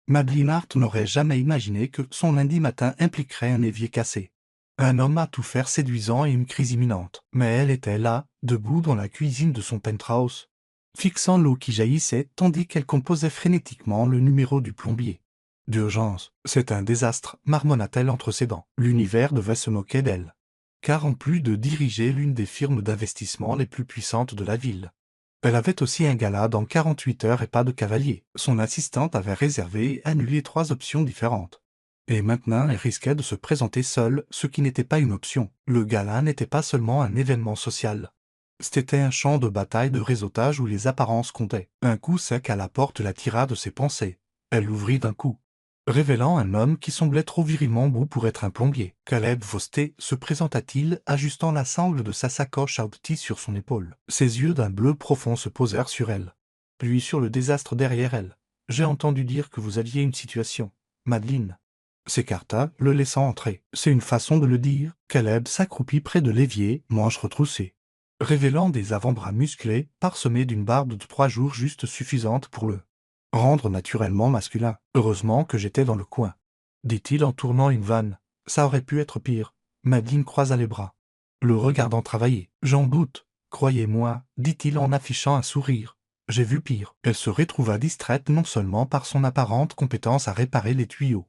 Madeleine Hart n'aurait jamais imaginé que son lundi matin impliquerait un évier cassé. Un homme à tout faire séduisant et une crise imminente. Mais elle était là, debout dans la cuisine de son penthouse, fixant l'eau qui jaillissait tandis qu'elle composait frénétiquement le numéro du plombier. D'urgence, c'est un désastre, marmonna-t-elle entre ses dents. L'univers devait se moquer d'elle. Car en plus de diriger l'une des firmes d'investissement les plus puissantes de la ville, elle avait aussi un gala dans 48 heures et pas de cavalier. Son assistante avait réservé et annulé 3 options différentes. Et maintenant elle risquait de se présenter seule, ce qui n'était pas une option. Le gala n'était pas seulement un événement social. C'était un champ de bataille de réseautage où les apparences comptaient. Un coup sec à la porte la tira de ses pensées. Elle l'ouvrit d'un coup, révélant un homme qui semblait trop virilement beau pour être un plombier. Caleb Fosté se présenta-t-il, ajustant la sangle de sa sacoche à outils sur son épaule. Ses yeux d'un bleu profond se posèrent sur elle, puis sur le désastre derrière elle. « J'ai entendu dire que vous aviez une situation, Madeleine. » S'écarta, le laissant entrer. « C'est une façon de le dire. » Caleb s'accroupit près de l'évier, manches retroussées, révélant des avant-bras musclés, parsemés d'une barbe de 3 jours juste suffisante pour le rendre naturellement masculin. « Heureusement que j'étais dans le coin, » dit-il en tournant une vanne. « Ça aurait pu être pire. » Madeleine croisa les bras, le regardant travailler. « J'en doute, croyez-moi, » dit-il en affichant un sourire. « J'ai vu pire. » Elle se retrouva distraite non seulement par son apparente compétence à réparer les tuyaux,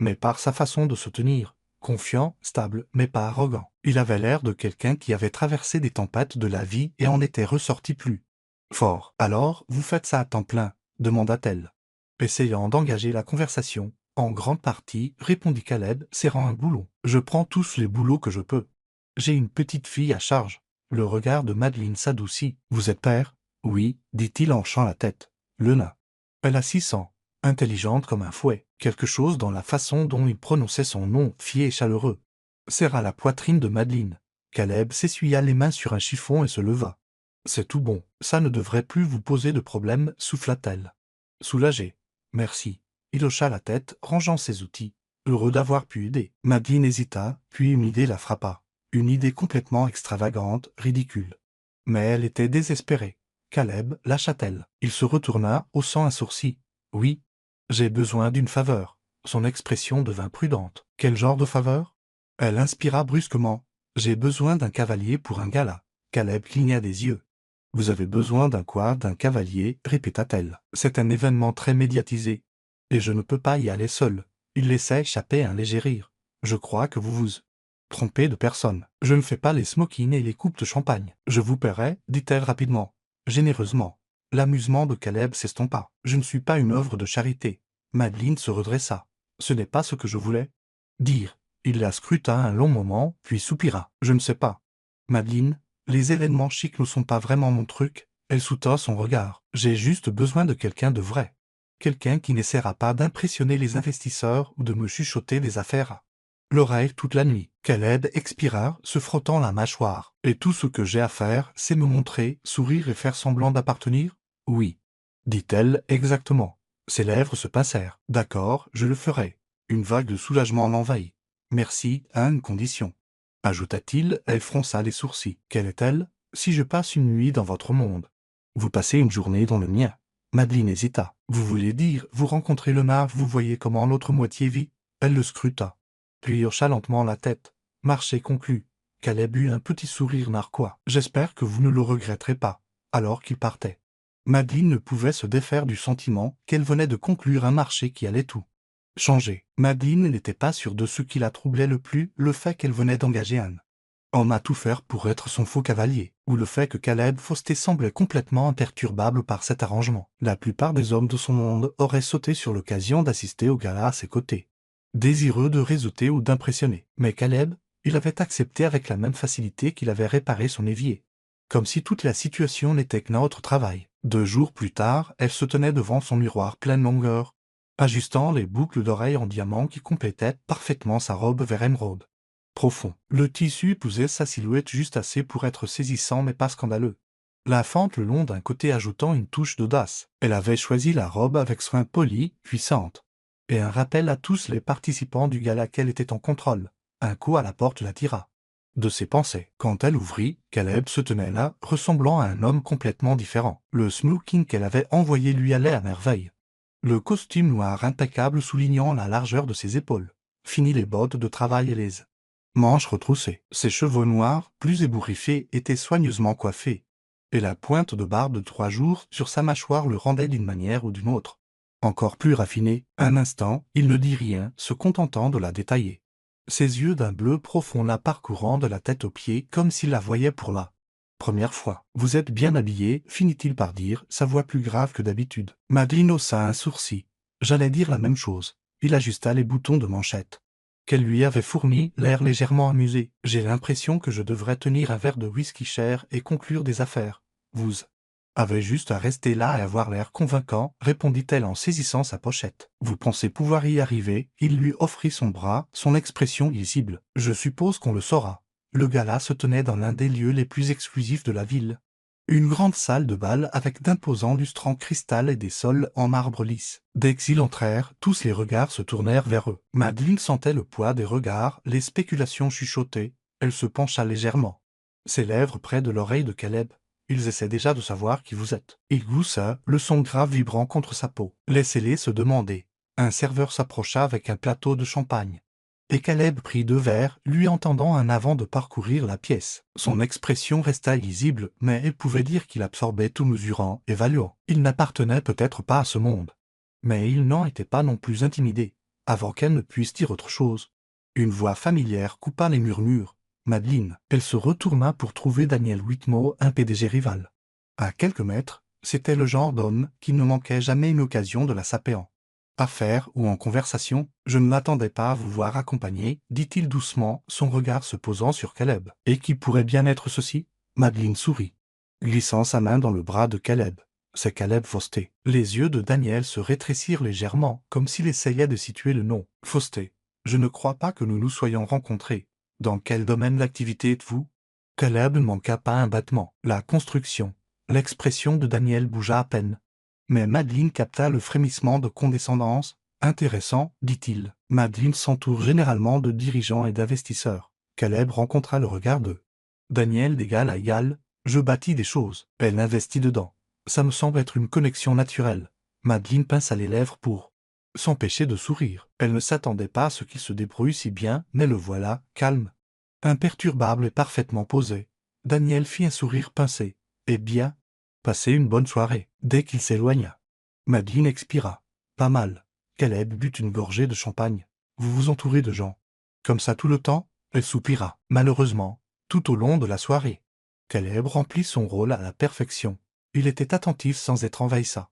mais par sa façon de se tenir, confiant, stable, mais pas arrogant. Il avait l'air de quelqu'un qui avait traversé des tempêtes de la vie et en était ressorti plus fort. « Alors, vous faites ça à temps plein ?» demanda-t-elle, essayant d'engager la conversation. « En grande partie, » répondit Caleb, serrant un boulon. « Je prends tous les boulots que je peux. J'ai une petite fille à charge. » Le regard de Madeleine s'adoucit. « Vous êtes père ?»« Oui, » dit-il en hochant la tête. « Le nain. » Elle a 6 ans, intelligente comme un fouet. Quelque chose dans la façon dont il prononçait son nom, fier et chaleureux, serra la poitrine de Madeleine. Caleb s'essuya les mains sur un chiffon et se leva. « C'est tout bon, ça ne devrait plus vous poser de problème, » souffla-t-elle. Soulagé. « Merci. » Il hocha la tête, rangeant ses outils, heureux d'avoir pu aider. Madeleine hésita, puis une idée la frappa. Une idée complètement extravagante, ridicule. Mais elle était désespérée. Caleb lâcha-t-elle. Il se retourna, haussant un sourcil. « Oui. J'ai besoin d'une faveur. » Son expression devint prudente. « Quel genre de faveur ?» Elle inspira brusquement. « J'ai besoin d'un cavalier pour un gala. » Caleb cligna des yeux. « Vous avez besoin d'un quoi, d'un cavalier ?» répéta-t-elle. « C'est un événement très médiatisé. Et je ne peux pas y aller seul. » Il laissa échapper un léger rire. « Je crois que vous vous trompez de personne. Je ne fais pas les smokings et les coupes de champagne. Je vous paierai, dit-elle rapidement, généreusement. » L'amusement de Caleb s'estompa. « Je ne suis pas une œuvre de charité. » Madeleine se redressa. « Ce n'est pas ce que je voulais dire. » Il la scruta un long moment, puis soupira. « Je ne sais pas. Madeleine, les événements chics ne sont pas vraiment mon truc. » Elle soutint son regard. « J'ai juste besoin de quelqu'un de vrai. Quelqu'un qui n'essaiera pas d'impressionner les investisseurs ou de me chuchoter des affaires à l'oreille toute la nuit. » Caleb expira, se frottant la mâchoire. « Et tout ce que j'ai à faire, c'est me montrer, sourire et faire semblant d'appartenir ? » « Oui, » dit-elle, exactement. Ses lèvres se pincèrent. « D'accord, je le ferai. » Une vague de soulagement l'envahit. « Merci, à une condition. » Ajouta-t-il, elle fronça les sourcils. « Quelle est-elle ? » « Si je passe une nuit dans votre monde, vous passez une journée dans le mien. » Madeleine hésita. « Vous voulez dire, vous rencontrez le nain, vous voyez comment l'autre moitié vit ?» Elle le scruta, puis hocha lentement la tête. « Marché conclu. » Caleb eut un petit sourire narquois. « J'espère que vous ne le regretterez pas. » Alors qu'il partait, Madeleine ne pouvait se défaire du sentiment qu'elle venait de conclure un marché qui allait tout changer. Madeleine n'était pas sûre de ce qui la troublait le plus, le fait qu'elle venait d'engager un homme à tout faire pour être son faux cavalier, ou le fait que Caleb Fosté semblait complètement imperturbable par cet arrangement. La plupart des hommes de son monde auraient sauté sur l'occasion d'assister au gala à ses côtés, désireux de réseauter ou d'impressionner. Mais Caleb, il avait accepté avec la même facilité qu'il avait réparé son évier, comme si toute la situation n'était que notre travail. 2 jours plus tard, elle se tenait devant son miroir pleine longueur, ajustant les boucles d'oreilles en diamant qui complétaient parfaitement sa robe vert émeraude profond. Le tissu épousait sa silhouette juste assez pour être saisissant mais pas scandaleux. La fente le long d'un côté ajoutant une touche d'audace. Elle avait choisi la robe avec soin poli, puissante. Et un rappel à tous les participants du gala qu'elle était en contrôle. Un coup à la porte la tira de ses pensées. Quand elle ouvrit, Caleb se tenait là, ressemblant à un homme complètement différent. Le smoking qu'elle avait envoyé lui allait à merveille. Le costume noir impeccable soulignant la largeur de ses épaules. Fini les bottes de travail et les manches retroussées. Ses cheveux noirs, plus ébouriffés, étaient soigneusement coiffés. Et la pointe de barbe de 3 jours sur sa mâchoire le rendait d'une manière ou d'une autre encore plus raffiné. Un instant, il ne dit rien, se contentant de la détailler. Ses yeux d'un bleu profond la parcourant de la tête aux pieds comme s'il la voyait pour la première fois. « Vous êtes bien habillé », finit-il par dire, sa voix plus grave que d'habitude. Madeleine haussa un sourcil. J'allais dire la même chose. Il ajusta les boutons de manchette qu'elle lui avait fournis, l'air légèrement amusé. « J'ai l'impression que je devrais tenir un verre de whisky cher et conclure des affaires. Vous avez juste à rester là et avoir l'air convaincant, répondit-elle en saisissant sa pochette. Vous pensez pouvoir y arriver? Il lui offrit son bras, son expression lisible. Je suppose qu'on le saura. Le gala se tenait dans l'un des lieux les plus exclusifs de la ville. Une grande salle de bal avec d'imposants lustres en cristal et des sols en marbre lisse. Dès qu'ils entrèrent, tous les regards se tournèrent vers eux. Madeleine sentait le poids des regards, les spéculations chuchotées. Elle se pencha légèrement. Ses lèvres près de l'oreille de Caleb. Ils essaient déjà de savoir qui vous êtes. Il gloussa, le son grave vibrant contre sa peau. Laissez-les se demander. Un serveur s'approcha avec un plateau de champagne. Et Caleb prit 2 verres, lui entendant un avant de parcourir la pièce. Son expression resta illisible, mais elle pouvait dire qu'il absorbait tout mesurant, évaluant. Il n'appartenait peut-être pas à ce monde. Mais il n'en était pas non plus intimidé, avant qu'elle ne puisse dire autre chose. Une voix familière coupa les murmures. Madeleine. Elle se retourna pour trouver Daniel Whitmore, un PDG rival. À quelques mètres, c'était le genre d'homme qui ne manquait jamais une occasion de la saper en affaires ou en conversation. Je ne m'attendais pas à vous voir accompagné, dit-il doucement, son regard se posant sur Caleb. Et qui pourrait bien être ceci? Madeleine sourit, glissant sa main dans le bras de Caleb. C'est Caleb Faustet. Les yeux de Daniel se rétrécirent légèrement, comme s'il essayait de situer le nom. Faustet. Je ne crois pas que nous nous soyons rencontrés. Dans quel domaine d'activité êtes-vous? Caleb ne manqua pas un battement. La construction. L'expression de Daniel bougea à peine. Mais Madeleine capta le frémissement de condescendance. Intéressant, dit-il. Madeleine s'entoure généralement de dirigeants et d'investisseurs. Caleb rencontra le regard de Daniel d'égal à égal. Je bâtis des choses. Elle investit dedans. Ça me semble être une connexion naturelle. Madeleine pinça les lèvres pour s'empêcher de sourire. Elle ne s'attendait pas à ce qu'il se débrouille si bien, mais le voilà, calme, imperturbable et parfaitement posé. Daniel fit un sourire pincé. Eh bien, passez une bonne soirée. Dès qu'il s'éloigna, Madeleine expira. Pas mal. Caleb but une gorgée de champagne. Vous vous entourez de gens comme ça tout le temps? Elle soupira. Malheureusement, tout au long de la soirée. Caleb remplit son rôle à la perfection. Il était attentif sans être envahissant.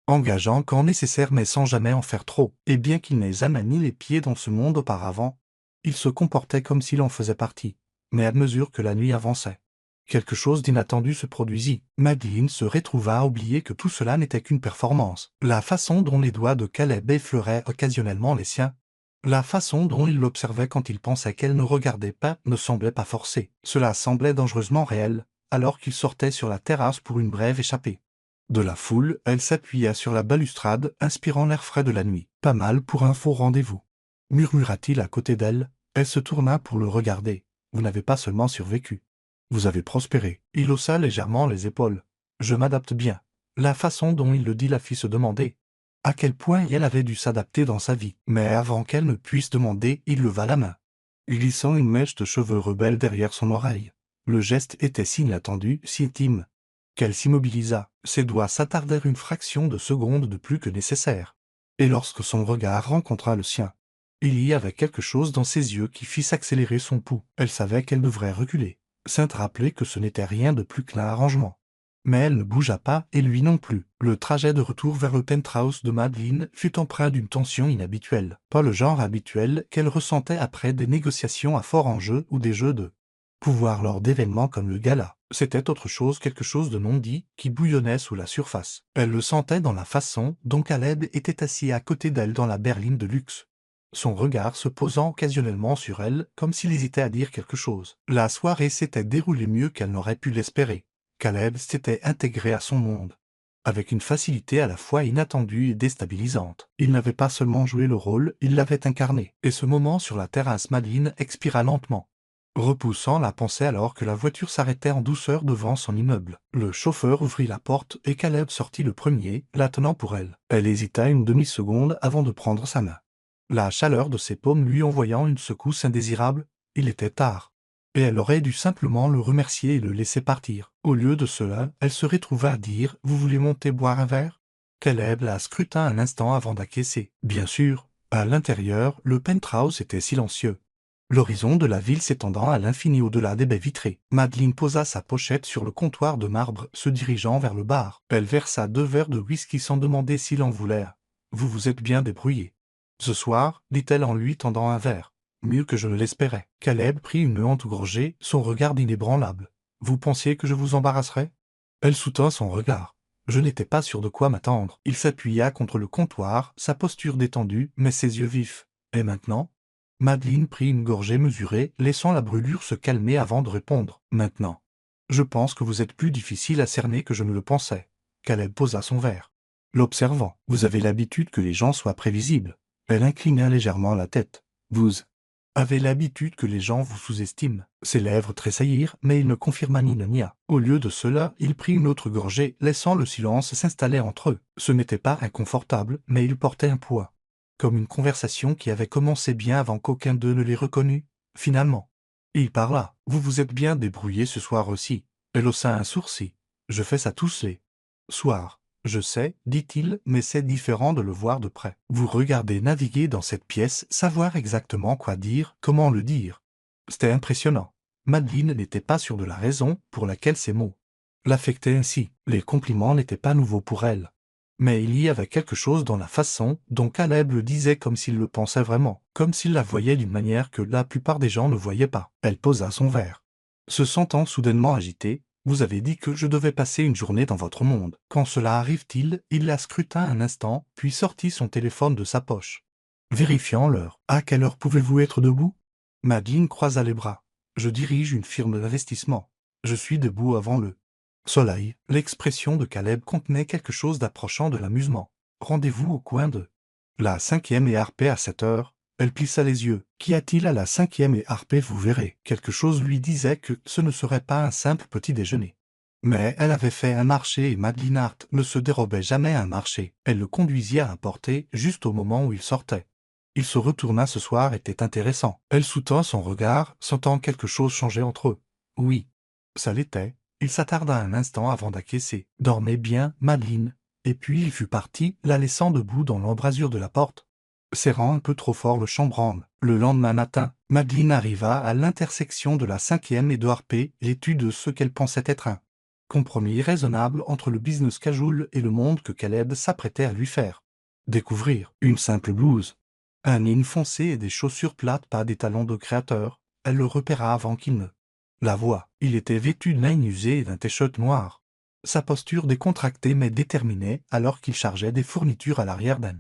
Engageant quand nécessaire mais sans jamais en faire trop. Et bien qu'il n'ait jamais mis les pieds dans ce monde auparavant, il se comportait comme s'il en faisait partie. Mais à mesure que la nuit avançait, quelque chose d'inattendu se produisit. Madeleine se retrouva à oublier que tout cela n'était qu'une performance. La façon dont les doigts de Caleb effleuraient occasionnellement les siens, la façon dont il l'observait quand il pensait qu'elle ne regardait pas ne semblait pas forcée. Cela semblait dangereusement réel, alors qu'il sortait sur la terrasse pour une brève échappée. De la foule, elle s'appuya sur la balustrade, inspirant l'air frais de la nuit. « Pas mal pour un faux rendez-vous », murmura-t-il à côté d'elle. Elle se tourna pour le regarder. « Vous n'avez pas seulement survécu. Vous avez prospéré. » Il haussa légèrement les épaules. « Je m'adapte bien. » La façon dont il le dit la fit se demander à quel point elle avait dû s'adapter dans sa vie. Mais avant qu'elle ne puisse demander, il leva la main, glissant une mèche de cheveux rebelles derrière son oreille. Le geste était si inattendu, si intime, qu'elle s'immobilisa. Ses doigts s'attardèrent une fraction de seconde de plus que nécessaire. Et lorsque son regard rencontra le sien, il y avait quelque chose dans ses yeux qui fit s'accélérer son pouls. Elle savait qu'elle devrait reculer, sans rappeler que ce n'était rien de plus qu'un arrangement. Mais elle ne bougea pas, et lui non plus. Le trajet de retour vers le penthouse de Madeleine fut empreint d'une tension inhabituelle. Pas le genre habituel qu'elle ressentait après des négociations à fort enjeu ou des jeux de pouvoir lors d'événements comme le gala. C'était autre chose, quelque chose de non dit, qui bouillonnait sous la surface. Elle le sentait dans la façon dont Caleb était assis à côté d'elle dans la berline de luxe, son regard se posant occasionnellement sur elle, comme s'il hésitait à dire quelque chose. La soirée s'était déroulée mieux qu'elle n'aurait pu l'espérer. Caleb s'était intégré à son monde, avec une facilité à la fois inattendue et déstabilisante. Il n'avait pas seulement joué le rôle, il l'avait incarné. Et ce moment sur la terrasse Madeleine expira lentement. repoussant la pensée alors que la voiture s'arrêtait en douceur devant son immeuble. Le chauffeur ouvrit la porte et Caleb sortit le premier, la tenant pour elle. Elle hésita une demi-seconde avant de prendre sa main. La chaleur de ses paumes lui envoyant une secousse indésirable, il était tard. Et elle aurait dû simplement le remercier et le laisser partir. Au lieu de cela, elle se retrouva à dire « Vous voulez monter boire un verre ?» Caleb la scruta un instant avant d'acquiescer. Bien sûr, à l'intérieur, le penthouse était silencieux. L'horizon de la ville s'étendant à l'infini au-delà des baies vitrées. Madeleine posa sa pochette sur le comptoir de marbre, se dirigeant vers le bar. Elle versa 2 verres de whisky sans demander s'il en voulait. « Vous vous êtes bien débrouillé. » Ce soir, dit-elle en lui tendant un verre. « Mieux que je ne l'espérais. » Caleb prit une haute gorgée, son regard inébranlable. « Vous pensiez que je vous embarrasserais ?» Elle soutint son regard. Je n'étais pas sûr de quoi m'attendre. Il s'appuya contre le comptoir, sa posture détendue, mais ses yeux vifs. « Et maintenant ?» Madeleine prit une gorgée mesurée, laissant la brûlure se calmer avant de répondre. « Maintenant. Je pense que vous êtes plus difficile à cerner que je ne le pensais. » Caleb posa son verre. L'observant. « Vous avez l'habitude que les gens soient prévisibles. » Elle inclina légèrement la tête. « Vous avez l'habitude que les gens vous sous-estiment. » Ses lèvres tressaillirent, mais il ne confirma ni ne nia. Au lieu de cela, il prit une autre gorgée, laissant le silence s'installer entre eux. Ce n'était pas inconfortable, mais il portait un poids. Comme une conversation qui avait commencé bien avant qu'aucun d'eux ne l'ait reconnu, finalement. Il parla. « Vous vous êtes bien débrouillé ce soir aussi. » Elle haussa un sourcil. « Je fais ça tous les soirs. » « Je sais, dit-il, mais c'est différent de le voir de près. Vous regardez naviguer dans cette pièce, savoir exactement quoi dire, comment le dire. » C'était impressionnant. Madeleine n'était pas sûre de la raison pour laquelle ces mots l'affectaient ainsi. Les compliments n'étaient pas nouveaux pour elle. Mais il y avait quelque chose dans la façon dont Caleb le disait comme s'il le pensait vraiment, comme s'il la voyait d'une manière que la plupart des gens ne voyaient pas. Elle posa son verre. Se sentant soudainement agitée, « Vous avez dit que je devais passer une journée dans votre monde. Quand cela arrive-t-il ?» Il la scruta un instant, puis sortit son téléphone de sa poche. Vérifiant l'heure. « À quelle heure pouvez-vous être debout ?» Madeleine croisa les bras. « Je dirige une firme d'investissement. Je suis debout avant le soleil. » L'expression de Caleb contenait quelque chose d'approchant de l'amusement. « Rendez-vous au coin de la 5e et harpée à 7 heures. » Elle plissa les yeux. « Qu'y a-t-il à la 5e et harpée, vous verrez ?» Quelque chose lui disait que ce ne serait pas un simple petit déjeuner. Mais elle avait fait un marché et Madeleine Hart ne se dérobait jamais à un marché. Elle le conduisit à un porté juste au moment où il sortait. Il se retourna ce soir était intéressant. Elle soutint son regard, sentant quelque chose changer entre eux. Oui, ça l'était. Il s'attarda un instant avant d'acquiescer. « Dormez bien, Madeleine. » Et puis il fut parti, la laissant debout dans l'embrasure de la porte, serrant un peu trop fort le chambranle. Le lendemain matin, Madeleine arriva à l'intersection de la 5e et de harpée, l'étude de ce qu'elle pensait être un compromis raisonnable entre le business casual et le monde que Caleb s'apprêtait à lui faire découvrir. Une simple blouse, un jean foncé et des chaussures plates, pas des talons de créateur. Elle le repéra avant qu'il ne la voie. Il était vêtu de laine usée et d'un t-shirt noir. Sa posture décontractée mais déterminée alors qu'il chargeait des fournitures à l'arrière d'un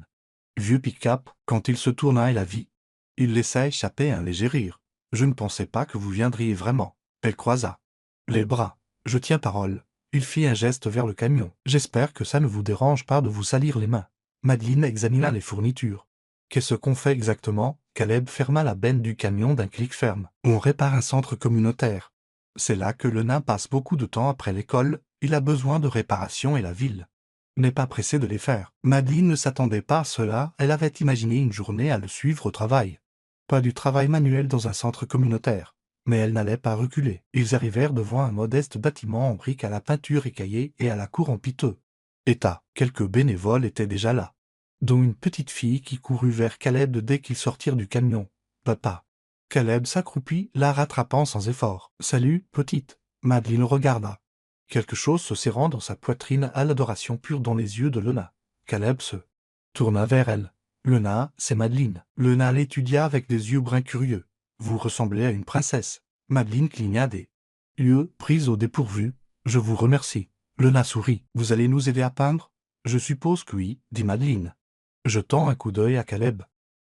vieux pick-up. Quand il se tourna et la vit, il laissa échapper un léger rire. « Je ne pensais pas que vous viendriez vraiment. » Elle croisa les bras. « Je tiens parole. » Il fit un geste vers le camion. « J'espère que ça ne vous dérange pas de vous salir les mains. » Madeleine examina les fournitures. « Qu'est-ce qu'on fait exactement ?» Caleb ferma la benne du camion d'un clic ferme. « On répare un centre communautaire. C'est là que le nain passe beaucoup de temps après l'école. Il a besoin de réparation et la ville n'est pas pressé de les faire. » Madeleine ne s'attendait pas à cela, elle avait imaginé une journée à le suivre au travail. Pas du travail manuel dans un centre communautaire. Mais elle n'allait pas reculer. Ils arrivèrent devant un modeste bâtiment en briques à la peinture écaillée et à la cour en piteux état. Quelques bénévoles étaient déjà là, dont une petite fille qui courut vers Caleb dès qu'ils sortirent du camion. « Papa !» Caleb s'accroupit, la rattrapant sans effort. « Salut, petite !» Madeleine regarda. Quelque chose se serrant dans sa poitrine à l'adoration pure dans les yeux de Lena. Caleb se tourna vers elle. « Lena, c'est Madeleine. » Lena l'étudia avec des yeux bruns curieux. « Vous ressemblez à une princesse. » Madeleine cligna des yeux, prise au dépourvu. « Je vous remercie. » Lena sourit. « Vous allez nous aider à peindre ?»« Je suppose que oui, » dit Madeleine, jetant un coup d'œil à Caleb,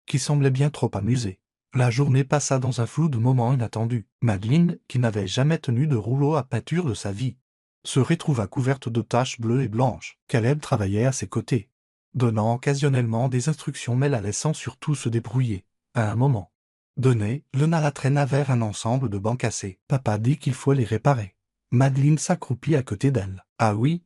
qui semblait bien trop amusé. La journée passa dans un flou de moments inattendus. Madeleine, qui n'avait jamais tenu de rouleau à peinture de sa vie, se retrouva couverte de taches bleues et blanches. Caleb travaillait à ses côtés, donnant occasionnellement des instructions mais la laissant surtout se débrouiller. À un moment, Donnée, Lena la traîna vers un ensemble de bancs cassés. Papa dit qu'il faut les réparer. Madeleine s'accroupit à côté d'elle. Ah oui?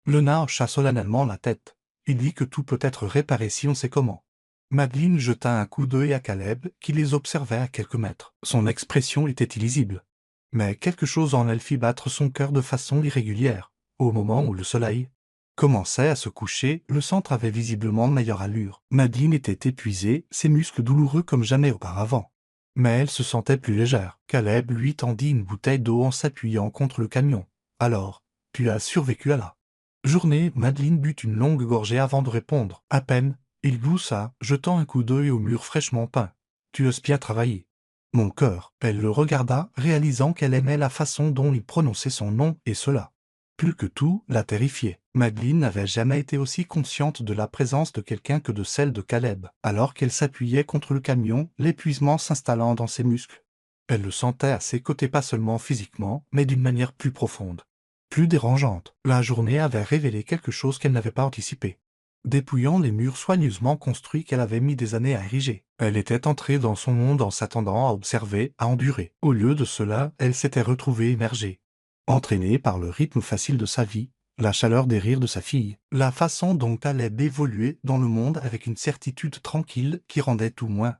Lena hocha solennellement la tête. Il dit que tout peut être réparé si on sait comment. Madeleine jeta un coup d'œil à Caleb, qui les observait à quelques mètres. Son expression était illisible. Mais quelque chose en elle fit battre son cœur de façon irrégulière. Au moment où le soleil commençait à se coucher, le centre avait visiblement meilleure allure. Madeleine était épuisée, ses muscles douloureux comme jamais auparavant. Mais elle se sentait plus légère. Caleb lui tendit une bouteille d'eau en s'appuyant contre le camion. Alors, tu as survécu à la journée. Madeleine but une longue gorgée avant de répondre. À peine, il gloussa, jetant un coup d'œil au mur fraîchement peint. Tu oses bien travailler. Mon cœur. Elle le regarda, réalisant qu'elle aimait la façon dont il prononçait son nom, et cela, plus que tout, la terrifiait. Madeleine n'avait jamais été aussi consciente de la présence de quelqu'un que de celle de Caleb. Alors qu'elle s'appuyait contre le camion, l'épuisement s'installant dans ses muscles. Elle le sentait à ses côtés pas seulement physiquement, mais d'une manière plus profonde. Plus dérangeante. La journée avait révélé quelque chose qu'elle n'avait pas anticipé. Dépouillant les murs soigneusement construits qu'elle avait mis des années à ériger. Elle était entrée dans son monde en s'attendant à observer, à endurer. Au lieu de cela, elle s'était retrouvée immergée. Entraînée par le rythme facile de sa vie, la chaleur des rires de sa fille, la façon dont Caleb évoluait dans le monde avec une certitude tranquille qui rendait tout moins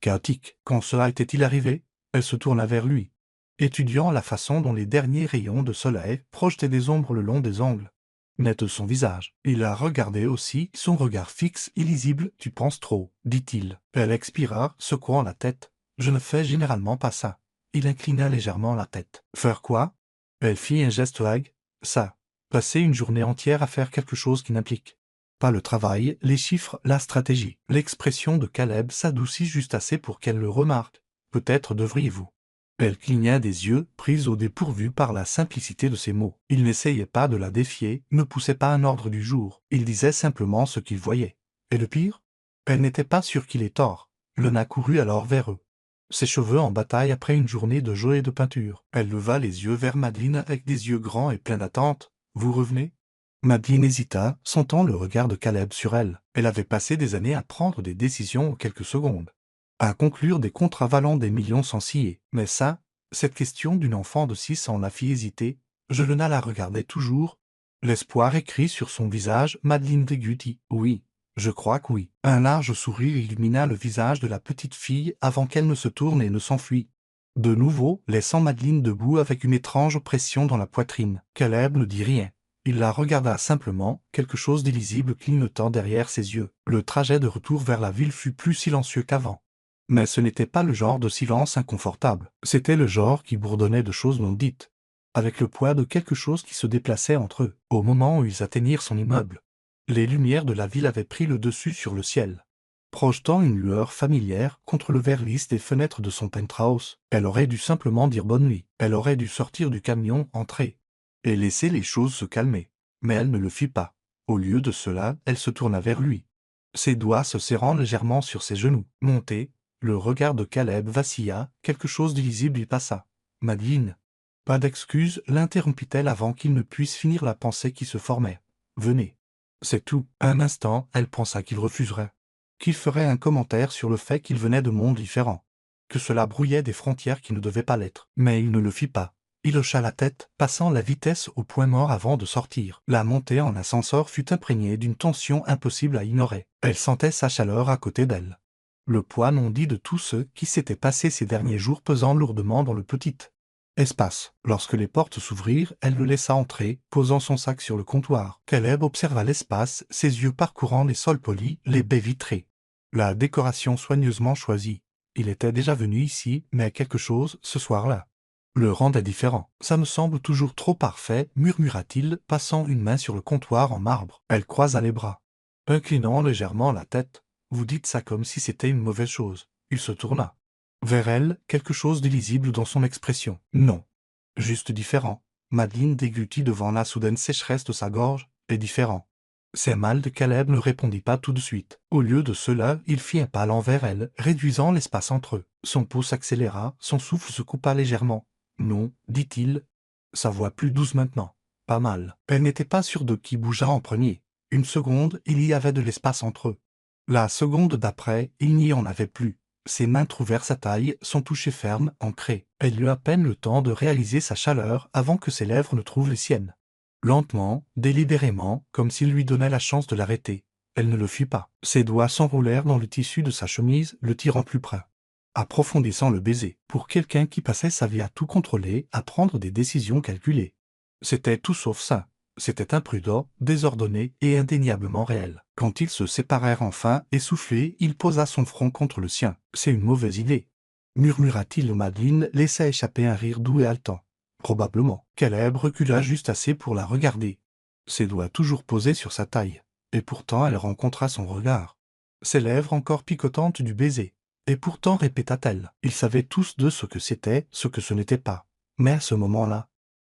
chaotique. Quand cela était-il arrivé, elle se tourna vers lui, étudiant la façon dont les derniers rayons de soleil projetaient des ombres le long des angles nets de son visage. Il la regardait aussi, son regard fixe, illisible. « Tu penses trop, dit-il. » Elle expira, secouant la tête. « Je ne fais généralement pas ça. » Il inclina légèrement la tête. « Faire quoi ?» Elle fit un geste vague. « Ça. Passer une journée entière à faire quelque chose qui n'implique pas le travail, les chiffres, la stratégie. » L'expression de Caleb s'adoucit juste assez pour qu'elle le remarque. « Peut-être devriez-vous. » Elle cligna des yeux, prise au dépourvu par la simplicité de ses mots. Il n'essayait pas de la défier, ne poussait pas un ordre du jour. Il disait simplement ce qu'il voyait. Et le pire? Elle n'était pas sûre qu'il ait tort. Lena courut alors vers eux, ses cheveux en bataille après une journée de jeu et de peinture. Elle leva les yeux vers Madeleine avec des yeux grands et pleins d'attente. « Vous revenez ?» Madeleine hésita, sentant le regard de Caleb sur elle. Elle avait passé des années à prendre des décisions en quelques secondes, à conclure des contrats valant des millions sans scier. Mais ça, cette question d'une enfant de 6 ans la fit hésiter. Lena la regardait toujours. L'espoir écrit sur son visage. Madeleine déglutit. « Oui, je crois que oui. » Un large sourire illumina le visage de la petite fille avant qu'elle ne se tourne et ne s'enfuit. De nouveau, laissant Madeleine debout avec une étrange pression dans la poitrine. Caleb ne dit rien. Il la regarda simplement, quelque chose d'illisible clignotant derrière ses yeux. Le trajet de retour vers la ville fut plus silencieux qu'avant. Mais ce n'était pas le genre de silence inconfortable. C'était le genre qui bourdonnait de choses non dites, avec le poids de quelque chose qui se déplaçait entre eux. Au moment où ils atteignirent son immeuble, les lumières de la ville avaient pris le dessus sur le ciel, projetant une lueur familière contre le verre lisse des fenêtres de son penthouse. Elle aurait dû simplement dire bonne nuit. Elle aurait dû sortir du camion, entrer, et laisser les choses se calmer. Mais elle ne le fit pas. Au lieu de cela, elle se tourna vers lui, ses doigts se serrant légèrement sur ses genoux. Monté, le regard de Caleb vacilla, quelque chose d'illisible y passa. « Madeleine. » Pas d'excuse, l'interrompit-elle avant qu'il ne puisse finir la pensée qui se formait. « Venez. » C'est tout. Un instant, elle pensa qu'il refuserait, qu'il ferait un commentaire sur le fait qu'il venait de mondes différents, que cela brouillait des frontières qui ne devaient pas l'être. Mais il ne le fit pas. Il hocha la tête, passant la vitesse au point mort avant de sortir. La montée en ascenseur fut imprégnée d'une tension impossible à ignorer. Elle sentait sa chaleur à côté d'elle, le poids non dit de tout ce qui s'était passé ces derniers jours pesant lourdement dans le petit espace. Lorsque les portes s'ouvrirent, elle le laissa entrer, posant son sac sur le comptoir. Caleb observa l'espace, ses yeux parcourant les sols polis, les baies vitrées, la décoration soigneusement choisie. Il était déjà venu ici, mais quelque chose, ce soir-là, le rendait différent. « Ça me semble toujours trop parfait, » murmura-t-il, passant une main sur le comptoir en marbre. Elle croisa les bras, inclinant légèrement la tête. « Vous dites ça comme si c'était une mauvaise chose. » Il se tourna vers elle, quelque chose d'illisible dans son expression. « Non. Juste différent. » Madeleine déglutit devant la soudaine sécheresse de sa gorge. « Et différent. » C'est mal de Caleb ne répondit pas tout de suite. Au lieu de cela, il fit un pas envers elle, réduisant l'espace entre eux. Son pouls s'accéléra, son souffle se coupa légèrement. « Non, dit-il, sa voix plus douce maintenant. Pas mal. » Elle n'était pas sûre de qui bougea en premier. Une seconde, il y avait de l'espace entre eux. La seconde d'après, il n'y en avait plus. Ses mains trouvèrent sa taille, son toucher ferme, ancré. Elle eut à peine le temps de réaliser sa chaleur avant que ses lèvres ne trouvent les siennes. Lentement, délibérément, comme s'il lui donnait la chance de l'arrêter, elle ne le fit pas. Ses doigts s'enroulèrent dans le tissu de sa chemise, le tirant plus près, approfondissant le baiser. Pour quelqu'un qui passait sa vie à tout contrôler, à prendre des décisions calculées. C'était tout sauf ça. C'était imprudent, désordonné et indéniablement réel. Quand ils se séparèrent enfin, essoufflé, il posa son front contre le sien. « C'est une mauvaise idée. » murmura-t-il. Madeleine laissa échapper un rire doux et haletant. Probablement. Caleb recula juste assez pour la regarder. Ses doigts toujours posés sur sa taille. Et pourtant elle rencontra son regard. Ses lèvres encore picotantes du baiser. Et pourtant, répéta-t-elle, ils savaient tous deux ce que c'était, ce que ce n'était pas. Mais à ce moment-là,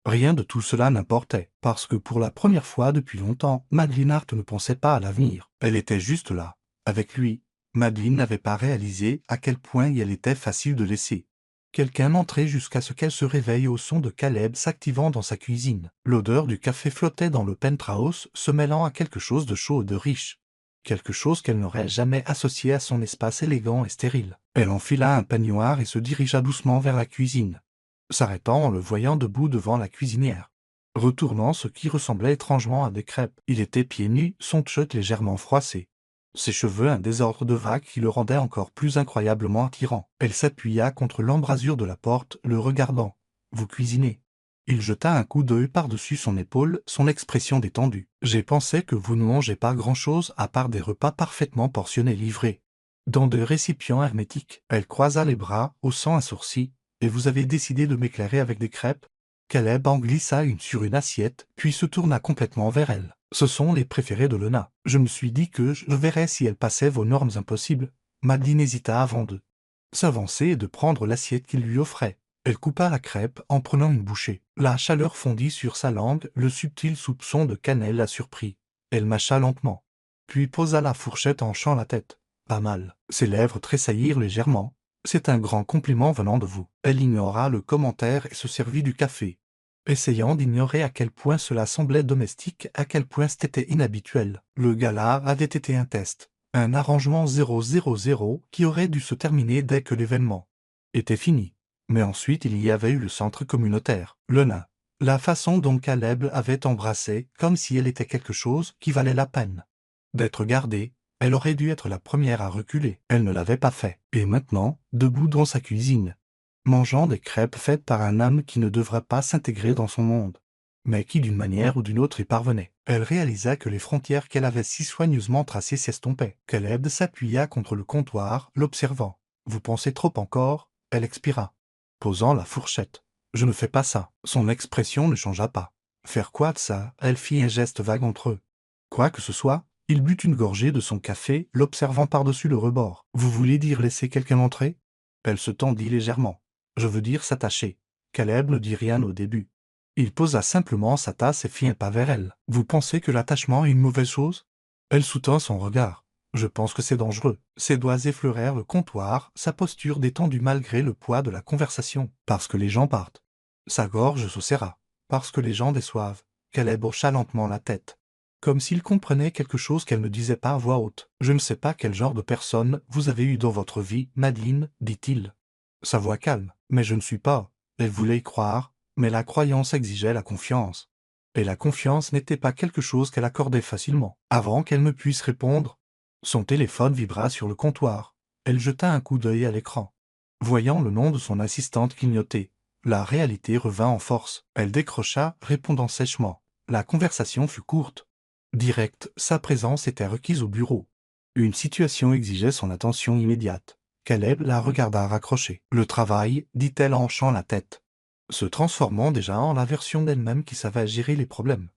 rien de tout cela n'importait, parce que pour la première fois depuis longtemps, Madeleine Hart ne pensait pas à l'avenir. Elle était juste là, avec lui. Madeleine n'avait pas réalisé à quel point il était facile de laisser quelqu'un entrer jusqu'à ce qu'elle se réveille au son de Caleb s'activant dans sa cuisine. L'odeur du café flottait dans le penthouse, se mêlant à quelque chose de chaud et de riche. Quelque chose qu'elle n'aurait jamais associé à son espace élégant et stérile. Elle enfila un peignoir et se dirigea doucement vers la cuisine, s'arrêtant en le voyant debout devant la cuisinière, retournant ce qui ressemblait étrangement à des crêpes. Il était pieds nus, son t-shirt légèrement froissé. Ses cheveux un désordre de vagues qui le rendait encore plus incroyablement attirant. Elle s'appuya contre l'embrasure de la porte, le regardant. « Vous cuisinez ?» Il jeta un coup d'œil par-dessus son épaule, son expression détendue. « J'ai pensé que vous ne mangez pas grand-chose à part des repas parfaitement portionnés livrés dans de récipients hermétiques. » Elle croisa les bras, haussant un sourcil. « Et vous avez décidé de m'éclairer avec des crêpes ?» Caleb en glissa une sur une assiette, puis se tourna complètement vers elle. « Ce sont les préférés de Lena. Je me suis dit que je verrais si elle passait vos normes impossibles. » Madeleine hésita avant de s'avancer et de prendre l'assiette qu'il lui offrait. Elle coupa la crêpe en prenant une bouchée. La chaleur fondit sur sa langue, le subtil soupçon de cannelle la surprit. Elle mâcha lentement, puis posa la fourchette en hochant la tête. « Pas mal. » Ses lèvres tressaillirent légèrement. « C'est un grand compliment venant de vous. » Elle ignora le commentaire et se servit du café, essayant d'ignorer à quel point cela semblait domestique, à quel point c'était inhabituel. Le gala avait été un test, un arrangement 000 qui aurait dû se terminer dès que l'événement était fini. Mais ensuite il y avait eu le centre communautaire, Lena. La façon dont Caleb avait embrassé, comme si elle était quelque chose qui valait la peine d'être gardée. Elle aurait dû être la première à reculer. Elle ne l'avait pas fait. Et maintenant, debout dans sa cuisine, mangeant des crêpes faites par un homme qui ne devrait pas s'intégrer dans son monde, mais qui d'une manière ou d'une autre y parvenait. Elle réalisa que les frontières qu'elle avait si soigneusement tracées s'estompaient. Caleb s'appuya contre le comptoir, l'observant. « Vous pensez trop encore ?» Elle expira, posant la fourchette. « Je ne fais pas ça. » Son expression ne changea pas. « Faire quoi de ça ?» Elle fit un geste vague entre eux. Quoi que ce soit, il but une gorgée de son café, l'observant par-dessus le rebord. « Vous voulez dire laisser quelqu'un entrer ?» Elle se tendit légèrement. « Je veux dire s'attacher. » Caleb ne dit rien au début. Il posa simplement sa tasse et fit un pas vers elle. « Vous pensez que l'attachement est une mauvaise chose ?» Elle soutint son regard. « Je pense que c'est dangereux. » Ses doigts effleurèrent le comptoir, sa posture détendue malgré le poids de la conversation. « Parce que les gens partent. » Sa gorge se serra. « Parce que les gens déçoivent. » Caleb hocha lentement la tête, comme s'il comprenait quelque chose qu'elle ne disait pas à voix haute. « Je ne sais pas quel genre de personne vous avez eu dans votre vie, Madeleine, dit-il. » Sa voix calme. « Mais je ne suis pas. » Elle voulait y croire, mais la croyance exigeait la confiance. Et la confiance n'était pas quelque chose qu'elle accordait facilement. Avant qu'elle ne puisse répondre, son téléphone vibra sur le comptoir. Elle jeta un coup d'œil à l'écran, voyant le nom de son assistante clignoter. La réalité revint en force. Elle décrocha, répondant sèchement. La conversation fut courte, directe, sa présence était requise au bureau. Une situation exigeait son attention immédiate. Caleb la regarda raccrocher. « Le travail, dit-elle en hochant la tête, se transformant déjà en la version d'elle-même qui savait gérer les problèmes.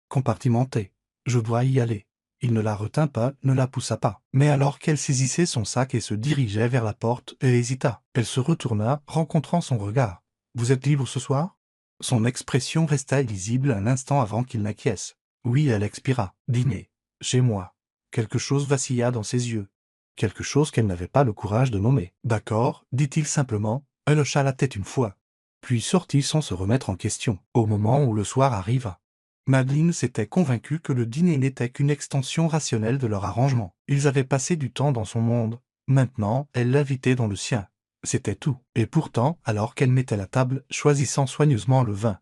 Compartimenté. Je dois y aller. » Il ne la retint pas, ne la poussa pas. Mais alors qu'elle saisissait son sac et se dirigeait vers la porte, elle hésita. Elle se retourna, rencontrant son regard. « Vous êtes libre ce soir ?» Son expression resta illisible un instant avant qu'il n'acquiesce. Oui, elle expira. « Dîner. Chez moi. » Quelque chose vacilla dans ses yeux. Quelque chose qu'elle n'avait pas le courage de nommer. « D'accord, dit-il simplement. » Elle hocha la tête une fois, puis sortit sans se remettre en question. Au moment où le soir arriva, Madeleine s'était convaincue que le dîner n'était qu'une extension rationnelle de leur arrangement. Ils avaient passé du temps dans son monde, Maintenant, elle l'invitait dans le sien. C'était tout. Et pourtant, alors qu'elle mettait la table, choisissant soigneusement le vin,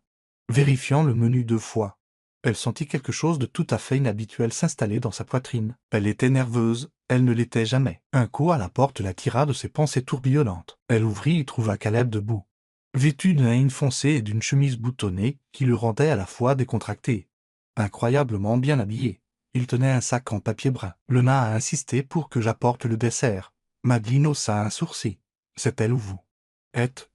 vérifiant le menu 2 fois, elle sentit quelque chose de tout à fait inhabituel s'installer dans sa poitrine. Elle était nerveuse, elle ne l'était jamais. Un coup à la porte la tira de ses pensées tourbillonnantes. Elle ouvrit et trouva Caleb debout, vêtu d'un linge foncé et d'une chemise boutonnée qui le rendait à la fois décontracté. Incroyablement bien habillé. Il tenait un sac en papier brun. Lena a insisté pour que j'apporte le dessert. Madeleine haussa un sourcil. C'est elle ou vous?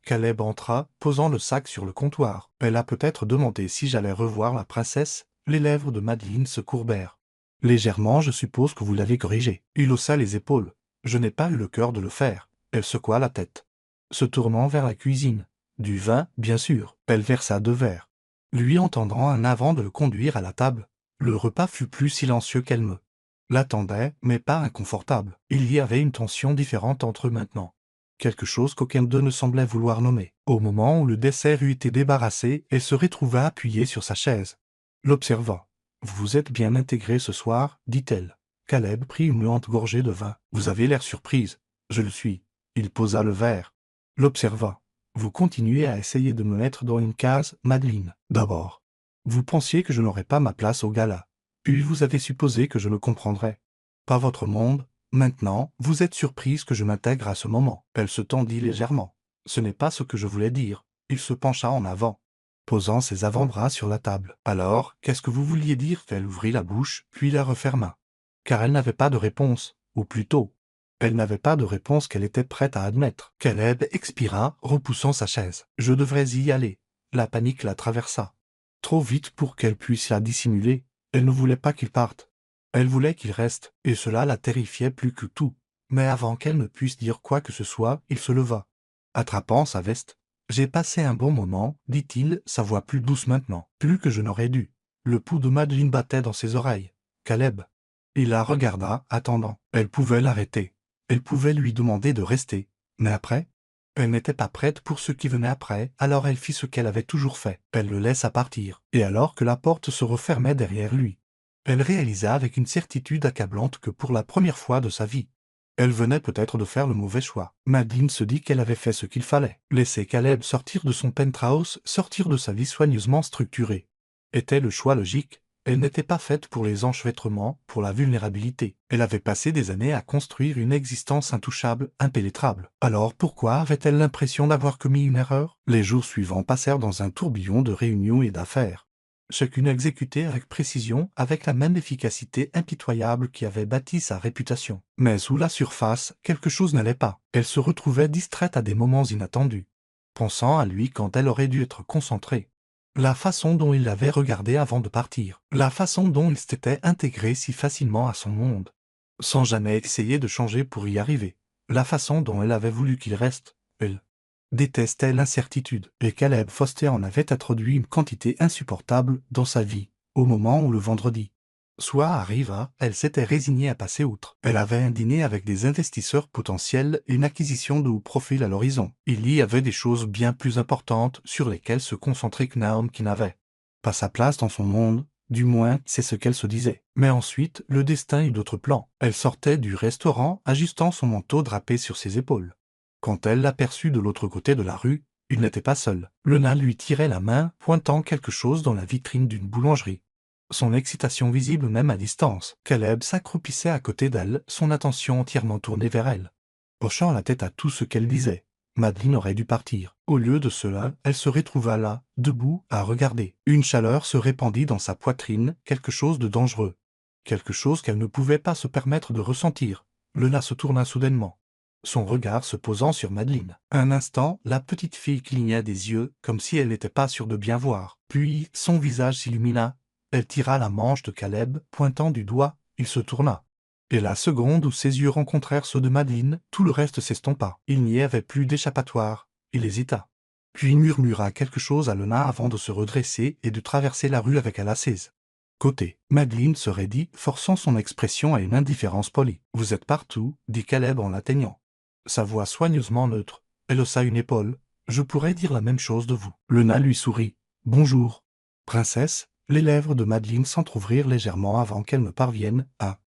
Caleb entra, posant le sac sur le comptoir. Elle a peut-être demandé si j'allais revoir la princesse. Les lèvres de Madeleine se courbèrent. Légèrement, je suppose que vous l'avez corrigé. Il haussa les épaules. Je n'ai pas eu le cœur de le faire. Elle secoua la tête, se tournant vers la cuisine. Du vin, bien sûr. Elle versa 2 verres, lui entendant un avant de le conduire à la table. Le repas fut plus silencieux qu'elle me l'attendait, mais pas inconfortable. Il y avait une tension différente entre eux maintenant. Quelque chose qu'aucun d'eux ne semblait vouloir nommer. Au moment où le dessert eut été débarrassé, elle se retrouva appuyée sur sa chaise, l'observant. « Vous vous êtes bien intégré ce soir, dit-elle. Caleb prit une lente gorgée de vin. « Vous avez l'air surprise. »« Je le suis. » Il posa le verre, l'observa. « Vous continuez à essayer de me mettre dans une case, Madeleine. D'abord, vous pensiez que je n'aurais pas ma place au gala. Puis vous avez supposé que je le comprendrais. Pas votre monde. Maintenant, vous êtes surprise que je m'intègre à ce moment. » Elle se tendit légèrement. « Ce n'est pas ce que je voulais dire. » Il se pencha en avant, posant ses avant-bras sur la table. « Alors, qu'est-ce que vous vouliez dire ?» Elle ouvrit la bouche, puis la referma. Car elle n'avait pas de réponse, ou plutôt, elle n'avait pas de réponse qu'elle était prête à admettre. Caleb expira, repoussant sa chaise. « Je devrais y aller. » La panique la traversa. Trop vite pour qu'elle puisse la dissimuler. Elle ne voulait pas qu'il parte. Elle voulait qu'il reste, et cela la terrifiait plus que tout. Mais avant qu'elle ne puisse dire quoi que ce soit, il se leva, attrapant sa veste. « J'ai passé un bon moment, dit-il, sa voix plus douce maintenant. Plus que je n'aurais dû. » Le pouls de Madeleine battait dans ses oreilles. « Caleb !» Il la regarda, attendant. Elle pouvait l'arrêter. Elle pouvait lui demander de rester. Mais après? Elle n'était pas prête pour ce qui venait après, alors elle fit ce qu'elle avait toujours fait. Elle le laissa partir. Et alors que la porte se refermait derrière lui, elle réalisa avec une certitude accablante que pour la première fois de sa vie, elle venait peut-être de faire le mauvais choix. Madeleine se dit qu'elle avait fait ce qu'il fallait. Laisser Caleb sortir de son penthouse, sortir de sa vie soigneusement structurée, était le choix logique. Elle n'était pas faite pour les enchevêtrements, pour la vulnérabilité. Elle avait passé des années à construire une existence intouchable, impénétrable. Alors pourquoi avait-elle l'impression d'avoir commis une erreur? Les jours suivants passèrent dans un tourbillon de réunions et d'affaires, chacune exécutée avec précision, avec la même efficacité impitoyable qui avait bâti sa réputation. Mais sous la surface, quelque chose n'allait pas. Elle se retrouvait distraite à des moments inattendus, pensant à lui quand elle aurait dû être concentrée. La façon dont il l'avait regardée avant de partir, la façon dont il s'était intégré si facilement à son monde, sans jamais essayer de changer pour y arriver, la façon dont elle avait voulu qu'il reste. Elle détestait l'incertitude, et Caleb Foster en avait introduit une quantité insupportable dans sa vie, au moment où le vendredi soir arriva, elle s'était résignée à passer outre. Elle avait un dîner avec des investisseurs potentiels et une acquisition de haut profil à l'horizon. Il y avait des choses bien plus importantes sur lesquelles se concentrer que Naomi qui n'avait pas sa place dans son monde, du moins c'est ce qu'elle se disait. Mais ensuite, le destin eut d'autres plans. Elle sortait du restaurant, ajustant son manteau drapé sur ses épaules. Quand elle l'aperçut de l'autre côté de la rue, il n'était pas seul. Le nain lui tirait la main, pointant quelque chose dans la vitrine d'une boulangerie. Son excitation visible même à distance. Caleb s'accroupissait à côté d'elle, son attention entièrement tournée vers elle, hochant la tête à tout ce qu'elle disait. Madeleine aurait dû partir. Au lieu de cela, elle se retrouva là, debout, à regarder. Une chaleur se répandit dans sa poitrine, quelque chose de dangereux. Quelque chose qu'elle ne pouvait pas se permettre de ressentir. Lena se tourna soudainement, son regard se posant sur Madeleine. Un instant, la petite fille cligna des yeux, comme si elle n'était pas sûre de bien voir. Puis, son visage s'illumina. Elle tira la manche de Caleb, pointant du doigt. Il se tourna. Et la seconde où ses yeux rencontrèrent ceux de Madeleine, tout le reste s'estompa. Il n'y avait plus d'échappatoire. Il hésita. Puis murmura quelque chose à Lena avant de se redresser et de traverser la rue avec elle assise. Côté. Madeleine se raidit, forçant son expression à une indifférence polie. « Vous êtes partout », dit Caleb en l'atteignant. Sa voix soigneusement neutre. Elle haussa une épaule. « Je pourrais dire la même chose de vous. » Le nain lui sourit. « Bonjour. » Princesse. Les lèvres de Madeleine s'entr'ouvrirent légèrement avant qu'elle ne parvienne à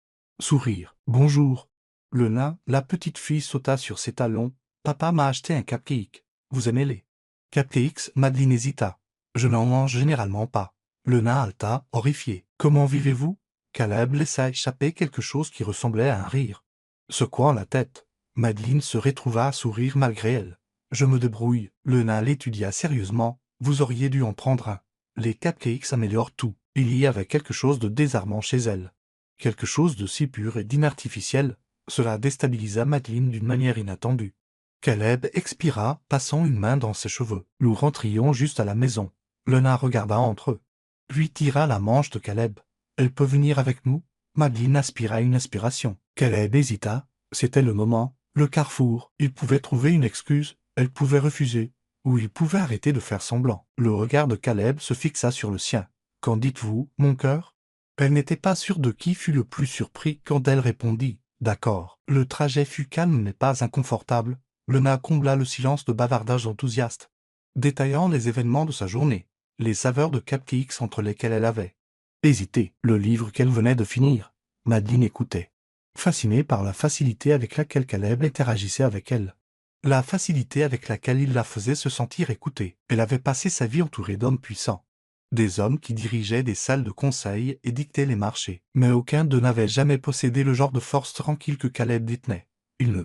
sourire. « Bonjour. » Le nain, la petite fille sauta sur ses talons. Papa m'a acheté un cupcake. Vous aimez les cupcakes? Madeleine hésita. Je n'en mange généralement pas. Le nain haleta, horrifié. Comment vivez-vous? Caleb laissa échapper quelque chose qui ressemblait à un rire. Secouant la tête, Madeleine se retrouva à sourire malgré elle. Je me débrouille. Le nain l'étudia sérieusement. Vous auriez dû en prendre un. Les cupcakes améliorent tout. Il y avait quelque chose de désarmant chez elle. Quelque chose de si pur et d'inartificiel. Cela déstabilisa Madeleine d'une manière inattendue. Caleb expira, passant une main dans ses cheveux. Nous rentrions juste à la maison. Le nain regarda entre eux. Puis tira la manche de Caleb. Elle peut venir avec nous? Madeleine aspira une inspiration. Caleb hésita. C'était le moment, le carrefour. Il pouvait trouver une excuse, elle pouvait refuser, ou il pouvait arrêter de faire semblant. Le regard de Caleb se fixa sur le sien. Qu'en dites-vous, mon cœur? Elle n'était pas sûre de qui fut le plus surpris quand elle répondit. D'accord. Le trajet fut calme mais pas inconfortable. Le nain combla le silence de bavardages enthousiastes, détaillant les événements de sa journée, les saveurs de cupcakes entre lesquelles elle avait hésité, le livre qu'elle venait de finir. Madeleine écoutait, fascinée par la facilité avec laquelle Caleb interagissait avec elle. La facilité avec laquelle il la faisait se sentir écoutée. Elle avait passé sa vie entourée d'hommes puissants. Des hommes qui dirigeaient des salles de conseil et dictaient les marchés. Mais aucun d'eux n'avait jamais possédé le genre de force tranquille que Caleb détenait. Il ne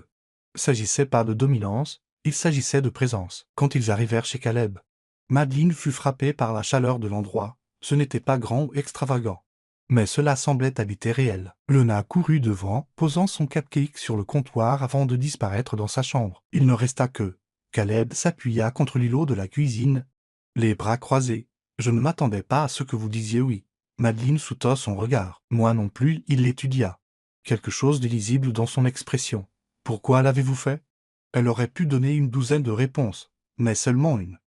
s'agissait pas de dominance, il s'agissait de présence. Quand ils arrivèrent chez Caleb, Madeleine fut frappée par la chaleur de l'endroit. Ce n'était pas grand ou extravagant, mais cela semblait habiter réel. Le nain courut devant, posant son cupcake sur le comptoir avant de disparaître dans sa chambre. Il ne resta que Caleb s'appuya contre l'îlot de la cuisine, les bras croisés. Je ne m'attendais pas à ce que vous disiez oui. Madeleine soutint son regard. Moi non plus, il l'étudia. Quelque chose d'illisible dans son expression. Pourquoi l'avez-vous fait? Elle aurait pu donner une douzaine de réponses, mais seulement une.